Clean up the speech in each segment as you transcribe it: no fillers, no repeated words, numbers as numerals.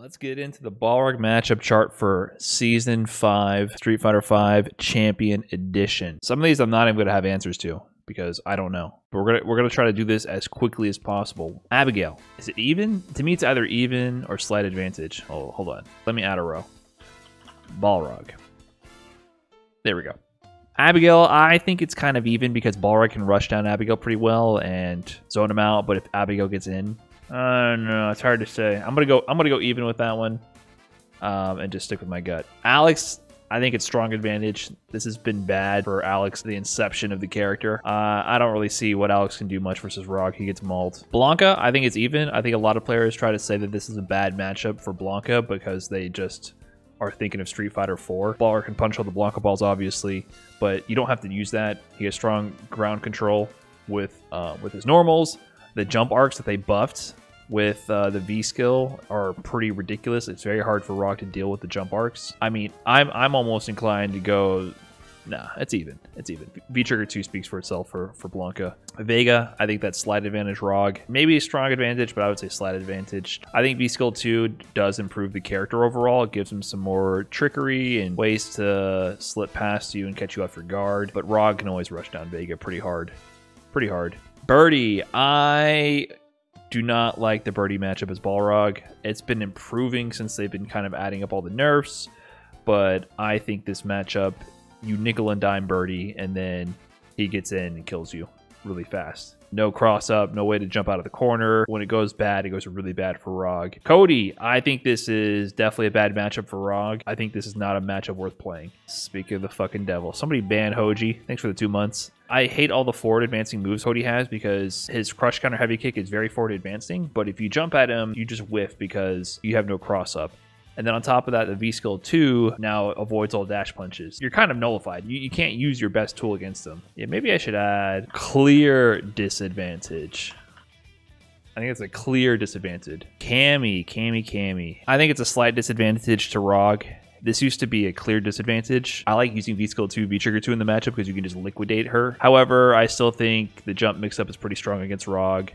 Let's get into the Balrog matchup chart for Season 5 Street Fighter V Champion Edition. Some of these I'm not even going to have answers to because I don't know. But we're gonna try to do this as quickly as possible. Abigail, is it even? To me, it's either even or slight advantage. Oh, hold on. Let me add a row. Balrog. There we go. Abigail, I think it's kind of even because Balrog can rush down Abigail pretty well and zone him out. But if Abigail gets in, no, it's hard to say. I'm gonna go even with that one, and just stick with my gut. Alex, I think it's strong advantage. This has been bad for Alex, the inception of the character. I don't really see what Alex can do much versus Rog. He gets mauled. Blanca, I think it's even. I think a lot of players try to say that this is a bad matchup for Blanca because they just are thinking of Street Fighter 4. Balrog can punch all the Blanca balls, obviously, but you don't have to use that. He has strong ground control with his normals. The jump arcs that they buffed with the V skill are pretty ridiculous. It's very hard for Rog to deal with the jump arcs. I mean, I'm almost inclined to go, nah, it's even. It's even. V Trigger 2 speaks for itself for Blanca. Vega, I think that's slight advantage Rog. Maybe a strong advantage, but I would say slight advantage. I think V skill 2 does improve the character overall. It gives him some more trickery and ways to slip past you and catch you off your guard. But Rog can always rush down Vega pretty hard. Pretty hard. Birdie, I do not like the Birdie matchup as Balrog. It's been improving since they've been kind of adding up all the nerfs, but I think this matchup, you nickel and dime Birdie, and then he gets in and kills you really fast. No cross up, no way to jump out of the corner. When it goes bad, it goes really bad for Rog. Cody, I think this is definitely a bad matchup for Rog. I think this is not a matchup worth playing. Speaking of the fucking devil, somebody ban Hoji. Thanks for the 2 months. I hate all the forward advancing moves Hoji has because his crush counter heavy kick is very forward advancing, but if you jump at him, you just whiff because you have no cross up. And then on top of that, the V skill 2 now avoids all dash punches. You're kind of nullified. You can't use your best tool against them. Yeah, maybe I should add clear disadvantage. I think it's a clear disadvantage. Cammy. I think it's a slight disadvantage to Rog. This used to be a clear disadvantage. I like using V skill 2, V trigger 2 in the matchup because you can just liquidate her. However, I still think the jump mix-up is pretty strong against Rog.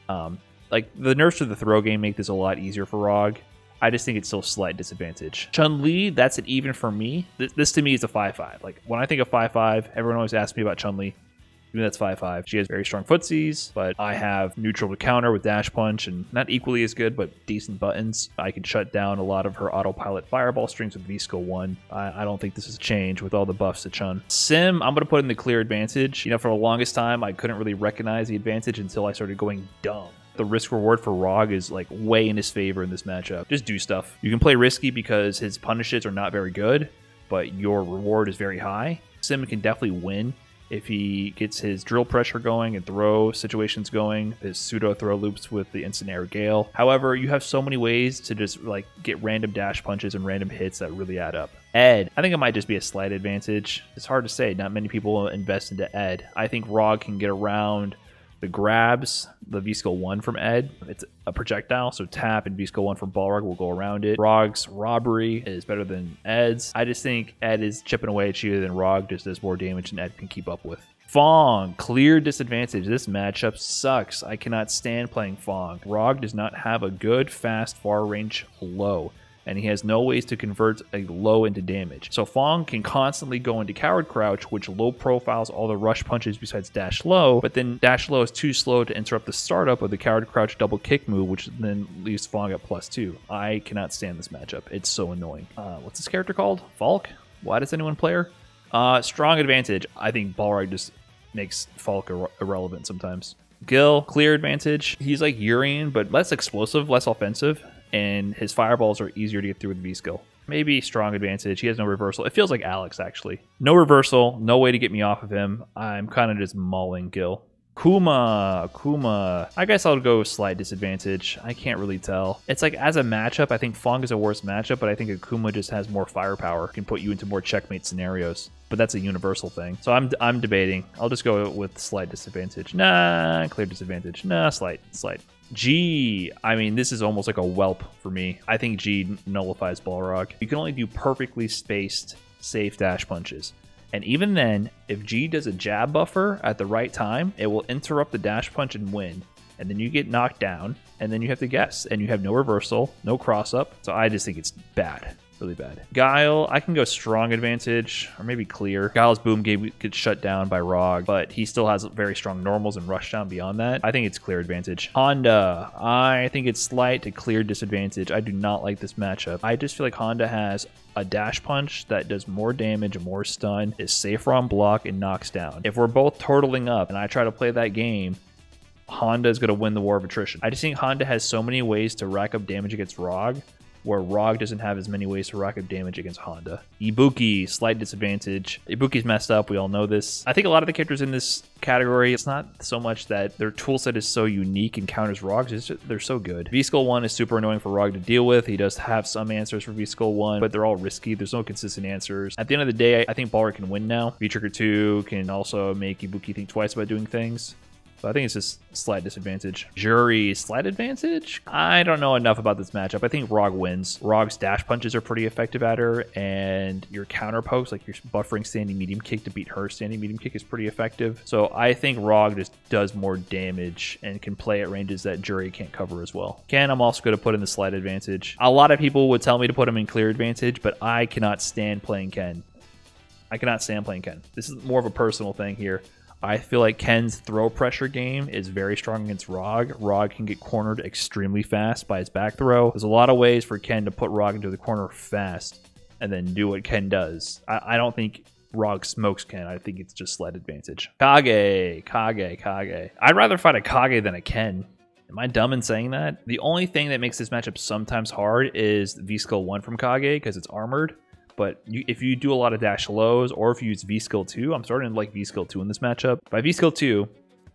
Like the nerfs to the throw game make this a lot easier for Rog. I just think it's still a slight disadvantage. Chun-Li, that's an even for me. This to me is a 5-5. Like when I think of 5-5, everyone always asks me about Chun-Li. To me, that's 5-5. She has very strong footsies, but I have neutral to counter with dash punch and not equally as good, but decent buttons. I can shut down a lot of her autopilot fireball strings with V skill 1. I don't think this is a change with all the buffs to Chun. Sim, I'm going to put in the clear advantage. You know, for the longest time, I couldn't really recognize the advantage until I started going dumb. The risk reward for Rog is like way in his favor in this matchup. Just do stuff. You can play risky because his punishes are not very good, but your reward is very high. Sim can definitely win if he gets his drill pressure going and throw situations going, his pseudo throw loops with the instant air gale. However, you have so many ways to just like get random dash punches and random hits that really add up. Ed, I think it might just be a slight advantage. It's hard to say. Not many people invest into Ed. I think Rog can get around the grabs, the V skill 1 from Ed. It's a projectile, so tap and V skill 1 from Balrog will go around it. Rog's robbery is better than Ed's. I just think Ed is chipping away at you than Rog just does more damage than Ed can keep up with. Fong, clear disadvantage. This matchup sucks. I cannot stand playing Fong. Rog does not have a good, fast, far range low, and he has no ways to convert a low into damage. So Fong can constantly go into coward crouch, which low profiles all the rush punches besides dash low, but then dash low is too slow to interrupt the startup of the coward crouch double kick move, which then leaves Fong at +2. I cannot stand this matchup. It's so annoying. What's this character called? Falk? Why does anyone play her? Strong advantage. I think Balrog just makes Falk irrelevant sometimes. Gil, clear advantage. He's like Urian, but less explosive, less offensive, and his fireballs are easier to get through with V skill. Maybe strong advantage. He has no reversal. It feels like Alex, actually. No reversal, no way to get me off of him. I'm kind of just mauling Gil. Kuma. I guess I'll go slight disadvantage. I can't really tell. It's like as a matchup, I think Fong is a worse matchup, but I think Akuma just has more firepower, can put you into more checkmate scenarios. But that's a universal thing. So I'm debating. I'll just go with slight disadvantage. Nah, clear disadvantage. Nah, slight. G, I mean, this is almost like a whelp for me. I think G nullifies Balrog. You can only do perfectly spaced, safe dash punches. And even then, if G does a jab buffer at the right time, it will interrupt the dash punch and win. and then you get knocked down, and then you have to guess, and you have no reversal, no cross up. So I just think it's bad. Really bad. Guile, I can go strong advantage or maybe clear. Guile's boom game gets shut down by Rog, but he still has very strong normals and rush down beyond that. I think it's clear advantage. Honda, I think it's slight to clear disadvantage. I do not like this matchup. I just feel like Honda has a dash punch that does more damage and more stun, is safer on block, and knocks down. If we're both turtling up and I try to play that game, Honda is going to win the war of attrition. I just think Honda has so many ways to rack up damage against Rog, where Rog doesn't have as many ways to rack up damage against Honda. Ibuki, slight disadvantage. Ibuki's messed up, we all know this. I think a lot of the characters in this category, it's not so much that their toolset is so unique and counters Rog's, it's just they're so good. V-Skull 1 is super annoying for Rog to deal with. He does have some answers for V-Skull 1, but they're all risky. There's no consistent answers. At the end of the day, I think Balrog can win now. V-Trigger 2 can also make Ibuki think twice about doing things. So I think it's just slight disadvantage. Jury, slight advantage? I don't know enough about this matchup. I think Rog wins. Rog's dash punches are pretty effective at her, and your counter pokes, like your buffering standing medium kick to beat her standing medium kick, is pretty effective. So I think Rog just does more damage and can play at ranges that Jury can't cover as well. Ken, I'm also going to put in the slight advantage. A lot of people would tell me to put him in clear advantage, but I cannot stand playing Ken. I cannot stand playing Ken. This is more of a personal thing here. I feel like Ken's throw pressure game is very strong against Rog. Rog can get cornered extremely fast by his back throw. There's a lot of ways for Ken to put Rog into the corner fast and then do what Ken does. I don't think Rog smokes Ken. I think it's just slight advantage. Kage. I'd rather fight a Kage than a Ken. Am I dumb in saying that? The only thing that makes this matchup sometimes hard is V-Skull 1 from Kage because it's armored. But if you do a lot of dash lows, or if you use V-Skill 2, I'm starting to like V-Skill 2 in this matchup. By V-Skill 2,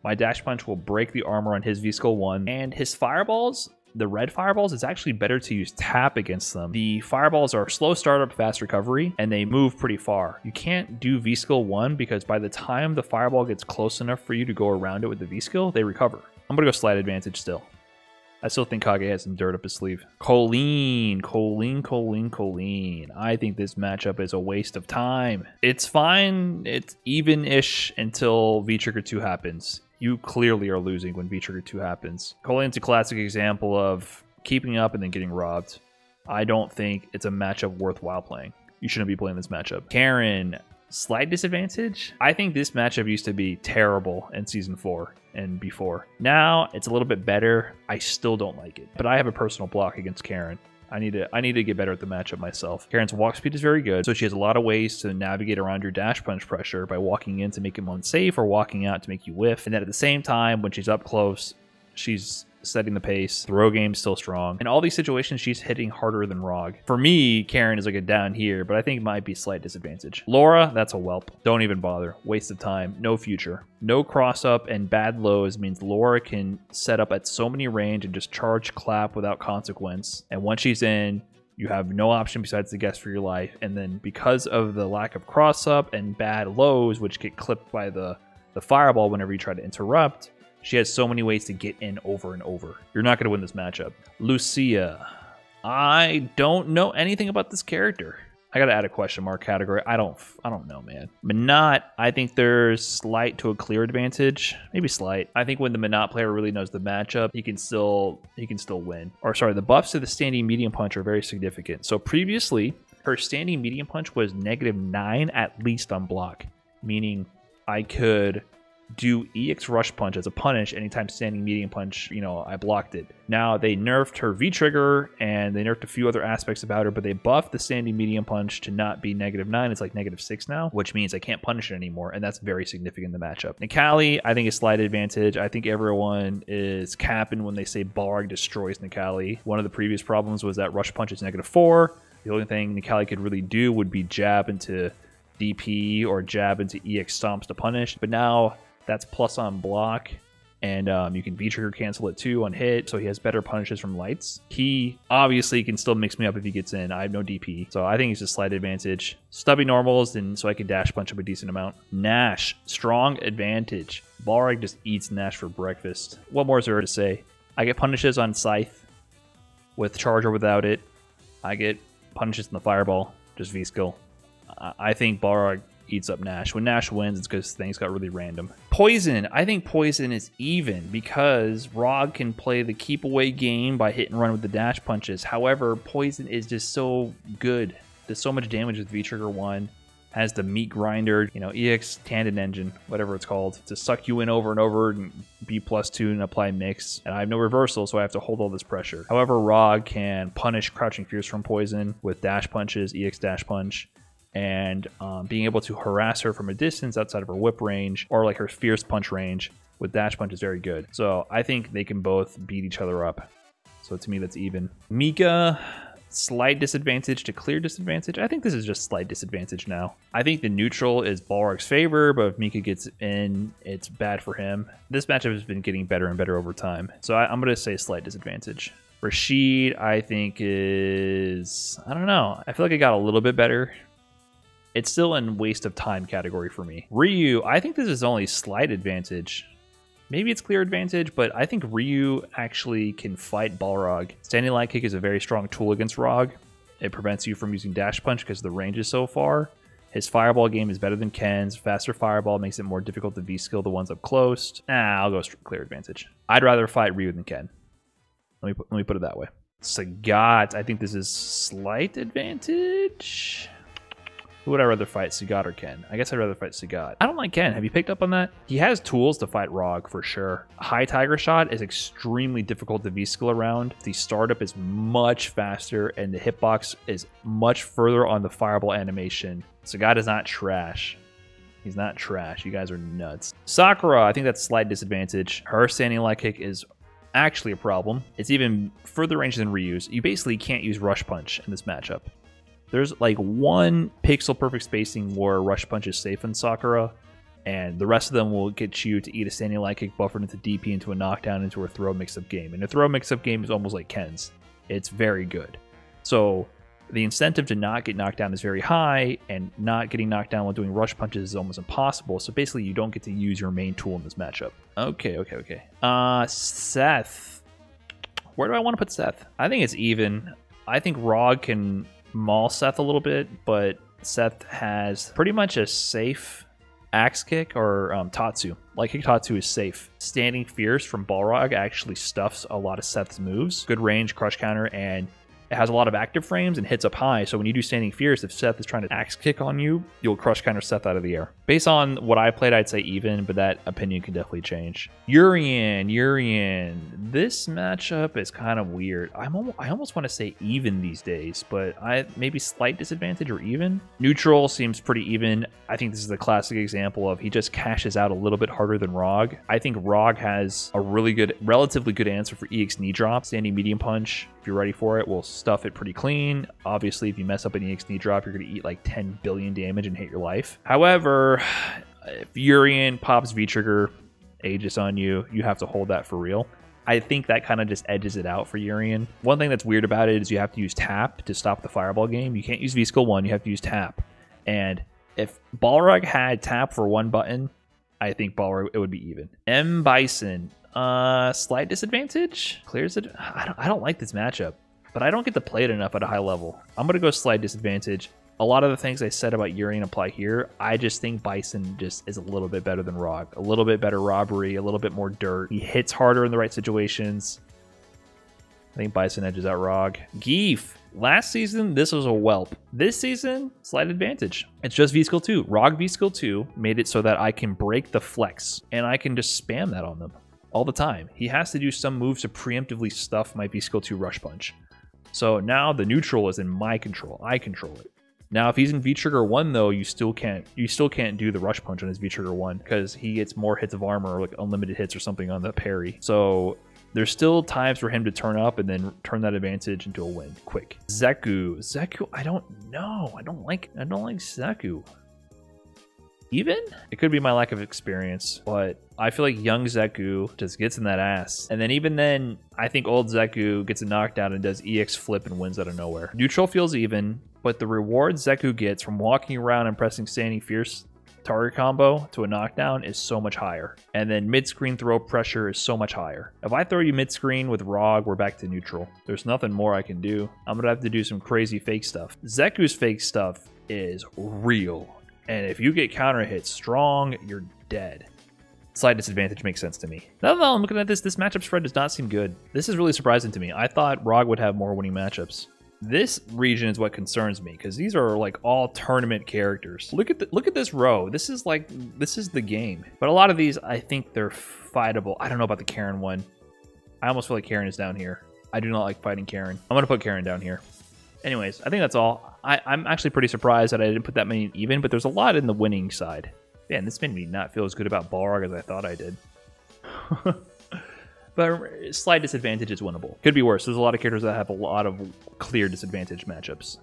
my dash punch will break the armor on his V-Skill 1. And his fireballs, the red fireballs, it's actually better to use tap against them. The fireballs are slow startup, fast recovery, and they move pretty far. You can't do V-Skill 1 because by the time the fireball gets close enough for you to go around it with the V-Skill, they recover. I'm going to go slight advantage still. I still think Kage has some dirt up his sleeve. Colleen. I think this matchup is a waste of time. It's fine. It's even-ish until V-Trigger 2 happens. You clearly are losing when V-Trigger 2 happens. Colleen's a classic example of keeping up and then getting robbed. I don't think it's a matchup worthwhile playing. You shouldn't be playing this matchup. Karen. Slight disadvantage? I think this matchup used to be terrible in Season 4 and before. Now, it's a little bit better. I still don't like it. But I have a personal block against Karen. I need to get better at the matchup myself. Karen's walk speed is very good, so she has a lot of ways to navigate around your dash punch pressure by walking in to make him unsafe or walking out to make you whiff. And then at the same time, when she's up close, she's setting the pace. Throw game's still strong. In all these situations, she's hitting harder than Rog. For me, Karen is like a down here, but I think it might be slight disadvantage. Laura, that's a whelp. Don't even bother. Waste of time. No future. No cross up and bad lows means Laura can set up at so many range and just charge clap without consequence. And once she's in, you have no option besides to guess for your life. And then because of the lack of cross up and bad lows, which get clipped by the fireball whenever you try to interrupt, she has so many ways to get in over and over. You're not going to win this matchup. Lucia. I don't know anything about this character. I got to add a question mark category. I don't know, man. Minot, I think there's slight to a clear advantage. Maybe slight. I think when the Minot player really knows the matchup, he can still win. Or sorry, the buffs to the standing medium punch are very significant. So previously, her standing medium punch was -9 at least on block, meaning I could do EX Rush Punch as a punish anytime standing medium punch, I blocked it. Now, they nerfed her V-Trigger, and they nerfed a few other aspects about her, but they buffed the standing medium punch to not be -9. It's like -6 now, which means I can't punish it anymore, and that's very significant in the matchup. Nikali, I think, is slight advantage. I think everyone is capping when they say Balrog destroys Nikali. One of the previous problems was that Rush Punch is -4. The only thing Nikali could really do would be jab into DP or jab into EX Stomps to punish, but now that's plus on block, and you can V-Trigger cancel it too on hit, so he has better punishes from lights. He obviously can still mix me up if he gets in. I have no DP, so I think he's a slight advantage. Stubby normals, and so I can dash punch him a decent amount. Nash, strong advantage. Balrog just eats Nash for breakfast. What more is there to say? I get punishes on Scythe with charge or without it. I get punishes in the Fireball, just V-Skill. I think Balrog eats up Nash. When Nash wins, it's because things got really random. Poison. I think Poison is even because Rog can play the keep away game by hit and run with the dash punches. However, Poison is just so good. Does so much damage with V-Trigger 1. Has the meat grinder, you know, EX tandem engine, whatever it's called, to suck you in over and over and be +2 and apply mix. And I have no reversal, so I have to hold all this pressure. However, Rog can punish Crouching Fierce from Poison with dash punches, EX dash punch, and being able to harass her from a distance outside of her whip range or like her fierce punch range with dash punch is very good. So I think they can both beat each other up. So to me, that's even. Mika. Slight disadvantage to clear disadvantage. I think this is just slight disadvantage now. I think the neutral is Balrog's favor, but if Mika gets in, it's bad for him. This matchup has been getting better and better over time. So I'm going to say slight disadvantage. Rashid, I think is, I don't know. I feel like it got a little bit better. It's still in waste of time category for me. Ryu, I think this is only slight advantage. Maybe it's clear advantage, but I think Ryu actually can fight Balrog. Standing light kick is a very strong tool against Rog. It prevents you from using dash punch because the range is so far. His fireball game is better than Ken's. Faster fireball makes it more difficult to V-skill the ones up close. I'll go clear advantage. I'd rather fight Ryu than Ken. Let me put it that way. Sagat, I think this is slight advantage. Who would I rather fight, Sagat or Ken? I guess I'd rather fight Sagat. I don't like Ken. Have you picked up on that? He has tools to fight Rog for sure. High Tiger Shot is extremely difficult to V-skill around. The startup is much faster and the hitbox is much further on the fireball animation. Sagat is not trash. He's not trash. You guys are nuts. Sakura, I think that's slight disadvantage. Her standing light kick is actually a problem. It's even further range than Ryu's. You basically can't use Rush Punch in this matchup. There's like one pixel perfect spacing where Rush Punch is safe in Sakura, and the rest of them will get you to eat a standing light kick buffered into DP into a knockdown into a throw mix-up game. And a throw mix-up game is almost like Ken's. It's very good. So the incentive to not get knocked down is very high, and not getting knocked down while doing Rush Punches is almost impossible. So basically you don't get to use your main tool in this matchup. Okay. Seth. Where do I want to put Seth? I think it's even. I think Rog can maul Seth a little bit, but Seth has pretty much a safe axe kick or Tatsu. Like kick Tatsu is safe. Standing Fierce from Balrog actually stuffs a lot of Seth's moves. Good range, crush counter, and it has a lot of active frames and hits up high. So when you do Standing Fierce, if Seth is trying to axe kick on you, you'll crush counter Seth out of the air. Based on what I played, I'd say even, but that opinion can definitely change. Urien. This matchup is kind of weird. I almost want to say even these days, but maybe slight disadvantage or even. Neutral seems pretty even. I think this is the classic example of he just cashes out a little bit harder than Rog. I think Rog has a relatively good answer for EX knee drop. Standing medium punch, if you're ready for it, will stuff it pretty clean. Obviously, if you mess up an EX knee drop, you're going to eat like 10 billion damage and hate your life. However, if Urien pops V-Trigger Aegis on you, you have to hold that for real. I think that kind of just edges it out for Urien. One thing that's weird about it is you have to use tap to stop the fireball game. You can't use V-Skill 1, you have to use tap. And if Balrog had tap for one button, I think Balrog, it would be even. M. Bison. Slight disadvantage? Clears it? I don't like this matchup, but I don't get to play it enough at a high level. I'm going to go slight disadvantage. A lot of the things I said about Urien apply here. I just think Bison just is a little bit better than Rog. A little bit better robbery, a little bit more dirt. He hits harder in the right situations. I think Bison edges out Rog. Geef. Last season, this was a whelp. This season, slight advantage. It's just V-Skill 2. Rog V-Skill 2 made it so that I can break the flex, and I can just spam that on them all the time. He has to do some moves to preemptively stuff my V-Skill 2 Rush Punch. So now the neutral is in my control. I control it. Now, if he's in V-Trigger 1, though, you still can't do the Rush Punch on his V-Trigger 1 because he gets more hits of armor, or like unlimited hits or something on the parry. So there's still times for him to turn up and then turn that advantage into a win quick. Zeku, I don't know. I don't like Zeku. Even? It could be my lack of experience, but I feel like young Zeku just gets in that ass. And then even then, I think old Zeku gets a knockdown and does EX flip and wins out of nowhere. Neutral feels even, but the reward Zeku gets from walking around and pressing Standing Fierce target combo to a knockdown is so much higher. And then mid-screen throw pressure is so much higher. If I throw you mid-screen with Rog, we're back to neutral. There's nothing more I can do. I'm gonna have to do some crazy fake stuff. Zeku's fake stuff is real. And if you get counter hit strong, you're dead. Slight disadvantage makes sense to me. Now that I'm looking at this matchup spread does not seem good. This is really surprising to me. I thought Rog would have more winning matchups. This region is what concerns me because these are like all tournament characters. Look at this row. This is the game. But a lot of these, I think they're fightable. I don't know about the Karen one. I almost feel like Karen is down here. I do not like fighting Karen. I'm gonna put Karen down here. Anyways, I think that's all. I'm actually pretty surprised that I didn't put that many even, but there's a lot in the winning side. Man, this made me not feel as good about Balrog as I thought I did. But slight disadvantage is winnable. Could be worse. There's a lot of characters that have a lot of clear disadvantage matchups.